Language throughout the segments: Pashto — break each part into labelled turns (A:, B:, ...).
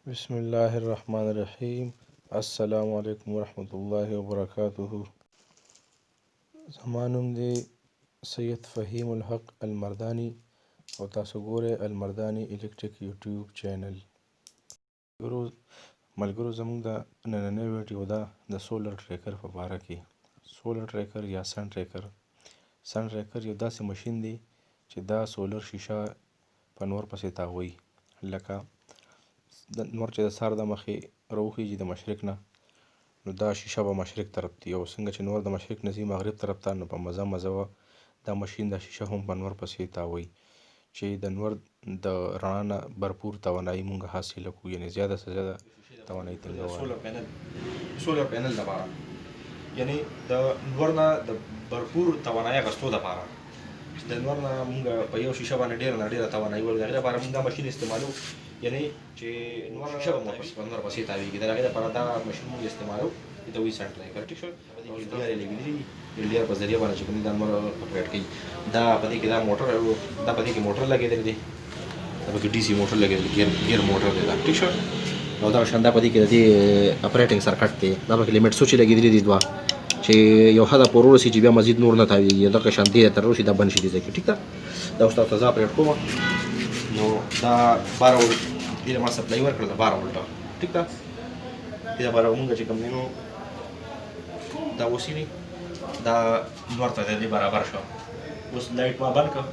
A: بسم الله الرحمن الرحیم. السلام علیکم ورحمۃ الله وبرکاتہ. زما نوم دی سید فهیم الحق المردانی او تاسو ګورئ المردانی الکتریک یوټیوب چینل. ملګرو زموږ د نننۍ ویډیو ده د سولر ټریکر په باره کې. سولر ټریکر یا سن ټریکر. سن ټریکر یو داسې ماشین دی چې دا سولر شیشه په نور پسې تاووي. لکه د نور چې د سهار د مخې راوخیږي د مشرق نه، نو دا شیشه به مشرق طرف ته، او څنګه چې نور د مشرق نه ځي مغرب طرف ته، نو په مزه دا ماشین دا شیشه هم په نور پسې تاووي چې د نور د رڼا نه بھرپور توانایي مونږ حاصله کړو، یعنې زیاده څه زیاده توانایي ترلاسه.
B: سولر پینل لپاره یعنی د نور نه د بھرپور توانایي اخیستو دپاره چې د نور نه مونږ په یو شیشه باندې ډېره نه ډېره توانایي ولرو، د هغې لپاره مونږ دا ماشین استعمالو. یعنی چې نور شیشه به په نور پسې تاویږي، د هغې لپاره دا ماشین مونږ استعمالو چې ته وایي سن ټریکر. ټیک شو. لیر یې لګېدلي دي، د لیر په ذریعه باندې چې کوم دي دا نور اپریټ کوي. دا په دې کې دا موټر دا په دې کې موټر لګېدلی دی، دا پکې ډي سي موټر لګېدلی، ګیر موټر دی دا. ټیک شو. او دا شان دا په دې کې د دې اپریټنګ سرکټ دی، دا پکې لیمټ سوچ لګېدلي دي دوه چې یو حده پورې ورسي چې بیا مزید نور نه تاویږي، دغه شان دې تر ورسي دا بند شي دې ځای کې. ټیک ده. دا اوس تاسو ته زه اپریټ کوم. نو دا 12 ولټ دې له ما سپلای ورکړه، د 12 ولټه. ټیک ده. دې لپاره مونږ چې کوم دی نو دا وسیلې دا نور ته د دې برابر شو. اوس لایټ ما بند کړه،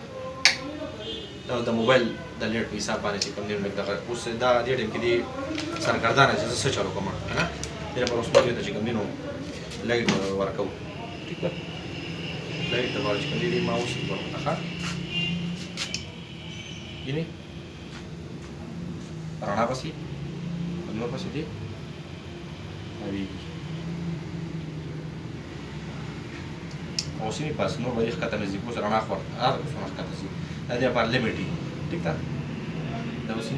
B: دا د موبایل د لیټ په حساب باندې چې کوم دی نو دغه اوس دا دې ټیم کې دی سرګردانه چې زه څه چالو کوم که نه، دې لپاره اوس موږ ته چې کوم دی نو لایټ ورکوو. ټیک ده. لایټ لپاره چې کوم دی ما اوس ورکړه ښه ګینې رڼا پسې نور پسې دی تاویږي. اوس یې بس نور به یې ښکته نه ځي، اوس رڼا خور هر څومره ښکته ځي، دا دې لپاره لیمټ وي. ټیک ده. دا اوس یې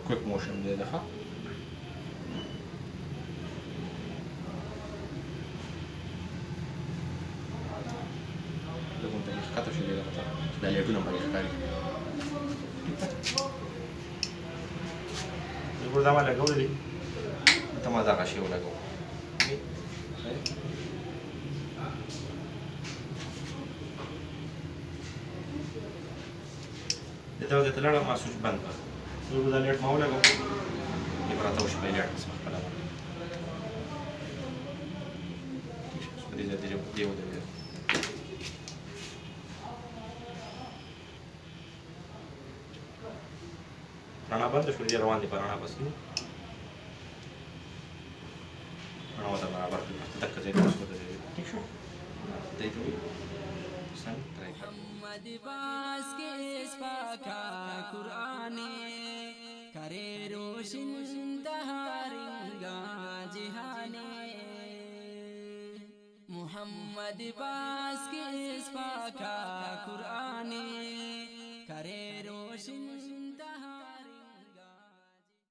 B: کویک موشن دی ده ښه. لږ ورته ښکته شي دی دغه ته چې دا لیټونه پکې ښکاري. بالکل دا ما لګولی دي، ته ما دغه شی ولګوو. دته ورته لاړه ما سوچ بند کړه، بالکل دا لیټ ما ولګوو، یې به راته وشي په لیټ پسې خپله باندې. په دې ځای دې ودرېږه. رڼا بنده شوه، دې روان دي په رڼا پسې. رڼا ورته برابر کړي، دقه ځای ته اوس ودرېږي. ټیک شو. دی ته وایي سن ټریکر.
C: محمد باز کے اس پاکا قرآن کرے روشن دہارنگا جہانے. محمد باز کے اس پاکا قرآن کرے روشن